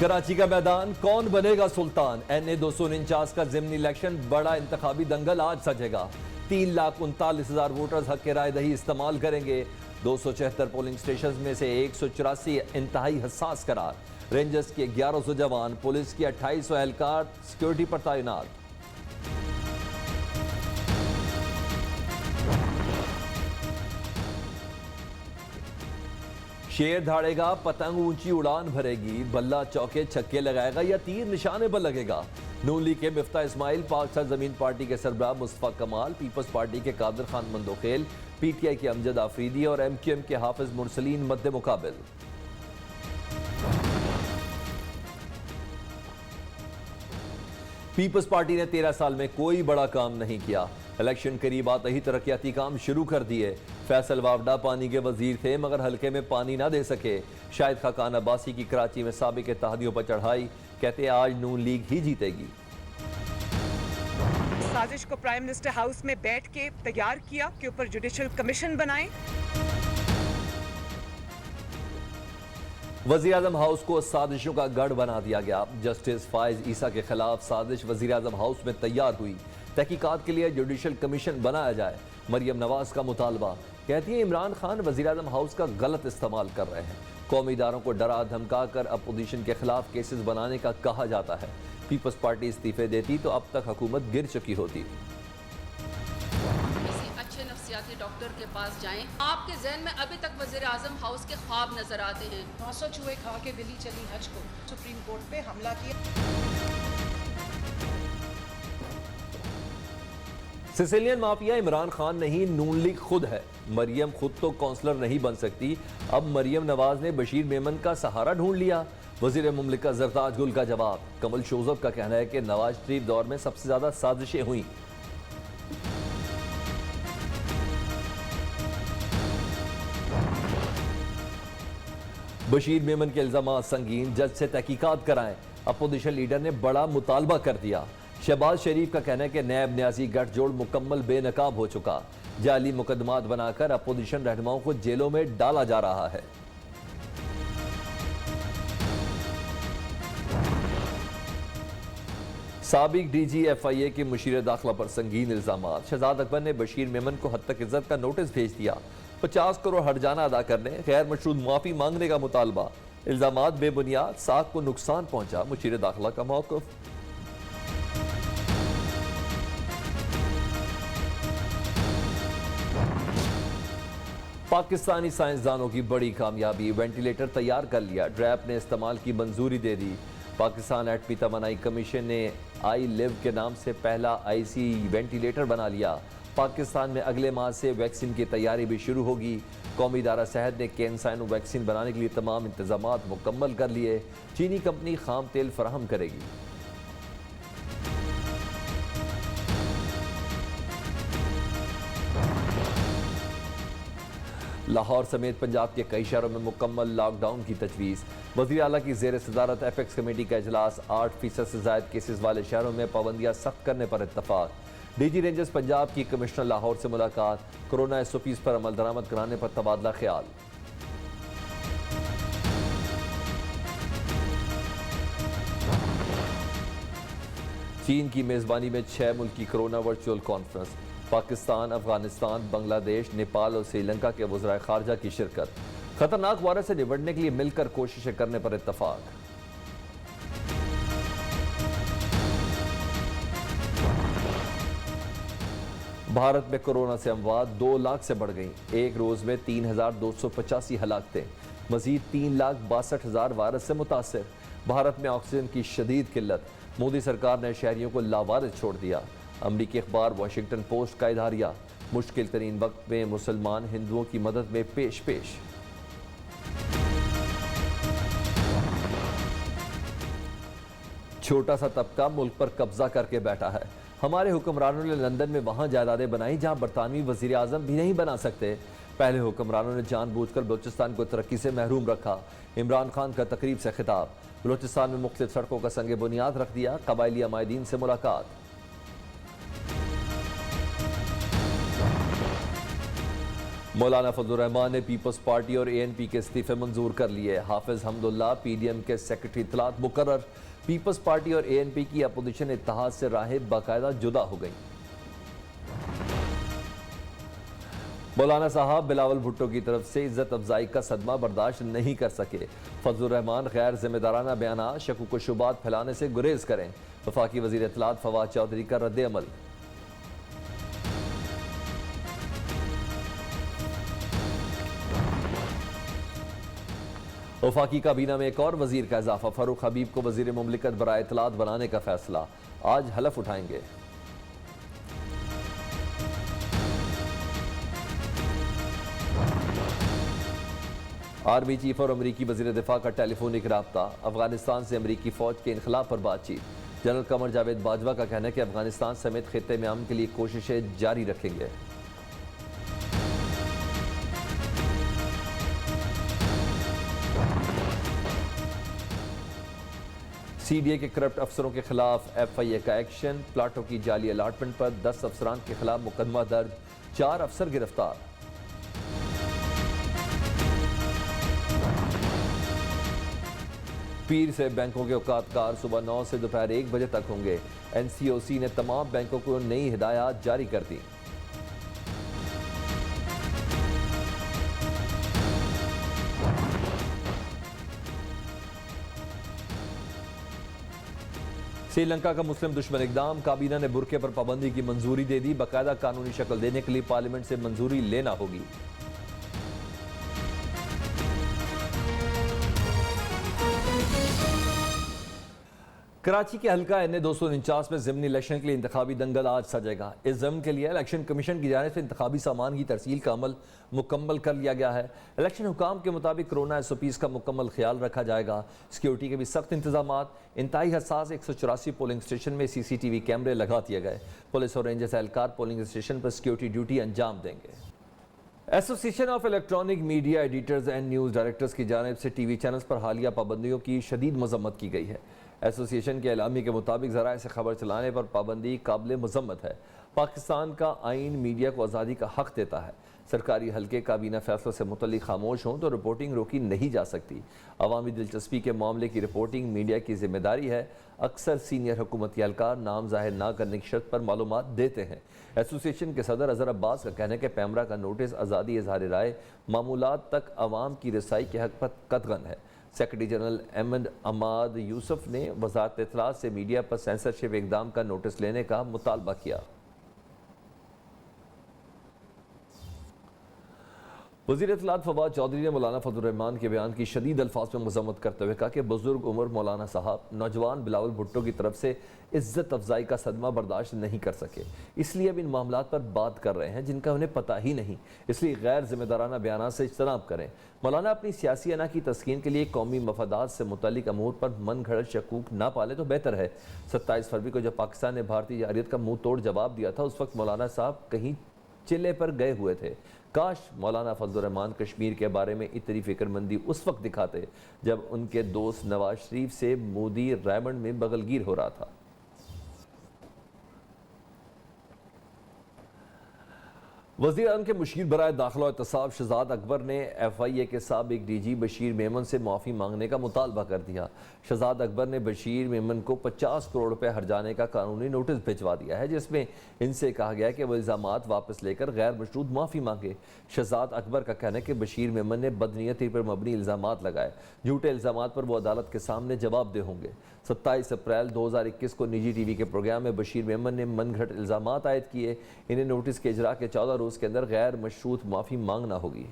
कराची का मैदान कौन बनेगा सुल्तान। NA 249 का ज़िमनी इलेक्शन बड़ा इंतखाबी दंगल आज सजेगा। 3,39,000 वोटर्स हक के राय दही इस्तेमाल करेंगे। 276 पोलिंग स्टेशन में से 184 इंतहाई हसास करार। रेंजर्स के 1100 जवान, पुलिस के 2800 एहलकार सिक्योरिटी पर तैनात। शेर धाड़ेगा, पतंग ऊंची उड़ान भरेगी, बल्ला चौके छक्के लगाएगा या तीर निशाने पर लगेगा। नून लीग के मिफ्ता इस्माइल, पाक सरजमीन पार्टी के सरबराह मुस्तफा कमाल, पीपल्स पार्टी के कादिर खान मंदोखेल, PTI के अमजद आफरीदी और MQM के हाफिज मुरसलीन मद्दे मुकाबिल। पीपल्स पार्टी ने 13 साल में कोई बड़ा काम नहीं किया। इलेक्शन करीब आते ही तरक्याती काम शुरू कर दिए। फैसल वावडा पानी के वजीर थे मगर हल्के में पानी ना दे सके। शाहिद खाकान अब्बासी की कराची में साबिक इत्तेहादियों पर चढ़ाई, कहते आज नून लीग ही जीतेगी। साजिश को प्राइम मिनिस्टर हाउस में बैठ के तैयार किया कि ऊपर जुडिशल कमीशन बनाए। वज़ीर आज़म हाउस को साजिशों का गढ़ बना दिया गया। जस्टिस फाइज ईसा के खिलाफ साजिश वज़ीर आज़म हाउस में तैयार हुई। तहकीकात के लिए जुडिशल कमीशन बनाया जाए, मरियम नवाज का मुतालबा। कहती है इमरान खान वज़ीर आज़म हाउस का गलत इस्तेमाल कर रहे हैं। कौमी इदारों को डरा धमका कर अपोजिशन के खिलाफ केसेस बनाने का कहा जाता है। पीपल्स पार्टी इस्तीफे देती तो अब तक हुकूमत गिर चुकी होती। अच्छे नफ्सियाती डॉक्टर के पास जाएं। आपके जहन में अभी तक वज़ीर आज़म हाउस के ख्वाब नजर आते हैं। 900 चूहे खा के दिल्ली चली हज को, सुप्रीम कोर्ट पे हमला किया। सिसिलियन माफिया इमरान खान नहीं, नून लीग खुद है। मरियम खुद तो काउंसलर नहीं बन सकती, अब मरियम नवाज ने बशीर मेमन का सहारा ढूंढ लिया। वजीर मुमलिकत जरताज गुल का जवाब। कमल शोजब का कहना है कि नवाज शरीफ दौर में सबसे ज्यादा साजिशें हुई। बशीर मेमन के इल्जाम संगीन, जज से तहकीकात कराएं। अपोजिशन लीडर ने बड़ा मुतालबा कर दिया। शहबाज शरीफ का कहना है कि नैब न्याजी गठजोड़ मुकम्मल बेनकाब हो चुका। जाली मुकदमात बनाकर अपोजिशन रहनुमाओं को जेलों में डाला जा रहा है। साबिक DG FIA के मुशीर दाखिला पर संगीन इल्जामात। शहजाद अकबर ने बशीर मेमन को हद तक इज्जत का नोटिस भेज दिया। 50 करोड़ हर्जाना अदा करने, गैर मशरूत माफी मांगने का मुतालबा। इल्जामात बेबुनियाद, साख को नुकसान पहुंचा, मुशीर दाखिला का मौक़िफ़। पाकिस्तानी साइंसदानों की बड़ी कामयाबी, वेंटिलेटर तैयार कर लिया। ड्रैप ने इस्तेमाल की मंजूरी दे दी। पाकिस्तान एटमी तवानाई कमीशन ने iLive के नाम से पहला IC वेंटिलेटर बना लिया। पाकिस्तान में अगले माह से वैक्सीन की तैयारी भी शुरू होगी। कौमी इदारा सेहत ने कैंसाइनो वैक्सीन बनाने के लिए तमाम इंतजामात मुकम्मल कर लिए। चीनी कंपनी खाम तेल फराहम करेगी। लाहौर समेत पंजाब के कई शहरों में मुकम्मल लॉकडाउन की तजवीज़। वज़ीर आला की ज़ेर सदारत एपेक्स कमेटी का इजलास। 8% से ज़ायद केसेस वाले शहरों में पाबंदियाँ सख्त करने पर इत्तफाक। DG रेंजर्स पंजाब की कमिश्नर लाहौर से मुलाकात। कोरोना SOPs पर अमल दरामद कराने पर तबादला ख्याल। चीन की मेज़बानी में 6 मुल्क की corona virtual conference. Pakistan, Afghanistan, Bangladesh, Nepal और श्रीलंका के वज़राए खारजा की शिरकत। खतरनाक वायरस से निपटने के लिए मिलकर कोशिशें करने पर इत्तफाक। भारत में कोरोना से अमवात 2 लाख से बढ़ गई। एक रोज में 3,285 हलाकतें, मजीद 3,62,000 वायरस से मुतासर। भारत में ऑक्सीजन की शदीद किल्लत। मोदी सरकार ने शहरियों को लावारिस छोड़ दिया। अमरीकी अखबार वाशिंगटन पोस्ट का इधारिया। मुश्किल तरीन वक्त में मुसलमान हिंदुओं की मदद में पेश पेश। छोटा सा तबका मुल्क पर कब्जा करके बैठा है। हमारे हुक्मरानों ने लंदन में वहां जायदादें बनाई जहां बरतानवी वजीर आजम भी नहीं बना सकते। पहले हुक्मरानों ने जानबूझकर बलूचिस्तान को तरक्की से महरूम रखा। इमरान खान का तकरीब से खिताब। बलूचिस्तान में मुख्तलिफ सड़कों का संग बुनियाद रख दिया। कबायली अमायदीन से मुलाकात। मौलाना फजलुर रहमान ने पीपल्स पार्टी और ANP के इस्तीफे मंजूर कर लिए। हाफिज हमदुल्ला PDM के सेक्रेटरी इत्तलात मुकर्रर। पीपल्स पार्टी और ANP की अपोजिशन इत्तेहाद से राहें बाकायदा जुदा हो गई। मौलाना साहब बिलावल भुट्टो की तरफ से इज्जत अफजाई का सदमा बर्दाश्त नहीं कर सके। फजलुर रहमान गैर जिम्मेदाराना बयान, शकूक व शुबात फैलाने से गुरेज करें। वफाकी वजीर इत्तलात फवाद चौधरी का रद्द अमल। वफाकी काबीना में एक और वजीर का इजाफा, फारूक हबीब को वजीर मुमलिकत बराए इत्तलात बनाने का फैसला। आज हलफ उठाएंगे। आर्मी चीफ और अमरीकी वजीर दिफा का टेलीफोनिक राब्ता। अफगानिस्तान से अमरीकी फौज के इनखलाब पर बातचीत। जनरल कमर जावेद बाजवा का कहना है कि अफगानिस्तान समेत खित्ते में अमन के लिए कोशिशें जारी रखेंगे। CDA के करप्ट अफसरों के खिलाफ FIA का एक्शन। प्लाटों की जाली अलाटमेंट पर 10 अफसरान के खिलाफ मुकदमा दर्ज, 4 अफसर गिरफ्तार। पीर से बैंकों के औकातकार सुबह 9 से दोपहर 1 बजे तक होंगे। NCOC ने तमाम बैंकों को नई हिदायत जारी कर दी। श्रीलंका का मुस्लिम दुश्मन इकदाम। काबीना ने बुरके पर पाबंदी की मंजूरी दे दी। बाकायदा कानूनी शक्ल देने के लिए पार्लियामेंट से मंजूरी लेना होगी। कराची के हल्का NA 249 में ज़िमनी इलेक्शन के लिए इंतखाबी दंगल आज सजेगा। इस ज़िम्न के लिए इलेक्शन कमीशन की जानिब से इंतखाबी सामान की तरसील का अमल मुकम्मल कर लिया गया है। इलेक्शन हुकाम के मुताबिक कोरोना SOPs का मुकम्मल ख्याल रखा जाएगा। सिक्योरिटी के भी सख्त इंतजाम। इंतहाई हसास 184 पोलिंग स्टेशन में CCTV कैमरे लगा दिए गए। पुलिस और रेंजर्स एहलकार पोलिंग स्टेशन पर सिक्योरिटी ड्यूटी अंजाम देंगे। Association of electronic media editors and news directors की जानिब से TV चैनल्स पर हालिया पाबंदियों की शदीद मजम्मत की गई है। एसोसिएशन के एलामी के मुताबिक ज़राए से खबर चलाने पर पाबंदी काबिल मजम्मत है। पाकिस्तान का आइन मीडिया को आज़ादी का हक देता है। सरकारी हल्के काबीना फैसलों से मुतल्लिक खामोश हों तो रिपोर्टिंग रोकी नहीं जा सकती। अवामी दिलचस्पी के मामले की रिपोर्टिंग मीडिया की जिम्मेदारी है। अक्सर सीनियर हुकूमती एहलकार नाम जाहिर ना करने की शर्त पर मालूमात देते हैं। एसोसिएशन के सदर अजहर अब्बास का कहना है कि पैमरा का नोटिस आज़ादी इज़हार राय मामूलात तक अवाम की रसाई के हक पर कतगन है। सेक्रेटरी जनरल अहमद अमाद यूसुफ ने वज़ारत इत्तलात से मीडिया पर सेंसरशिप इकदाम का नोटिस लेने का मुतालबा किया। वज़ीर इत्तलात फवाद चौधरी ने मौलाना फजलुर रहमान के बयान की शदीद अल्फाज में मजम्मत करते हुए कहा कि बुजुर्ग उम्र मौलाना साहब नौजवान बिलावल भुट्टो की तरफ से इज्जत अफजाई का सदमा बर्दाश्त नहीं कर सके, इसलिए अब इन मामलात पर बात कर रहे हैं जिनका उन्हें पता ही नहीं, इसलिए गैर जिम्मेदाराना बयान से इज्तनाब करें। मौलाना अपनी सियासी अना की तस्कीन के लिए कौमी मफादात से मुतल्लिक अमूर पर मन घड़त शकूक ना पाले तो बेहतर है। 27 फरवरी को जब पाकिस्तान ने भारतीय जारियत का मुंह तोड़ जवाब दिया था, उस वक्त मौलाना साहब कहीं चिल्ले पर गए हुए थे। काश मौलाना फजलुर रहमान कश्मीर के बारे में इतनी फिक्रमंदी उस वक्त दिखाते जब उनके दोस्त नवाज शरीफ से मोदी रेमंड में बगलगीर हो रहा था। वज़ीर आज़म के मुशीर बराए दाखिला और एहतसाब शहजाद अकबर ने FIA के साबिक DG बशीर मेमन से माफ़ी मांगने का मुतालबा कर दिया। शहजाद अकबर ने बशीर मेमन को 50 करोड़ रुपए हर्जाने का कानूनी नोटिस भिजवा दिया है, जिसमें इनसे कहा गया है कि वह इल्ज़ामात वापस लेकर गैर मशरूत माफ़ी मांगे। शहजाद अकबर का कहना है कि बशीर मेमन ने बदनीयती पर मबनी इल्ज़ामात लगाए। झूठे इल्ज़ामात पर वो अदालत के सामने जवाबदेह होंगे। 27 अप्रैल 2021 को निजी TV के प्रोग्राम में बशीर मेमन ने मन घड़त इल्ज़ामात आयद किए। इन्हें नोटिस के इजरा के 14 रोज़ के अंदर गैर मशरूत माफ़ी मांगना होगी।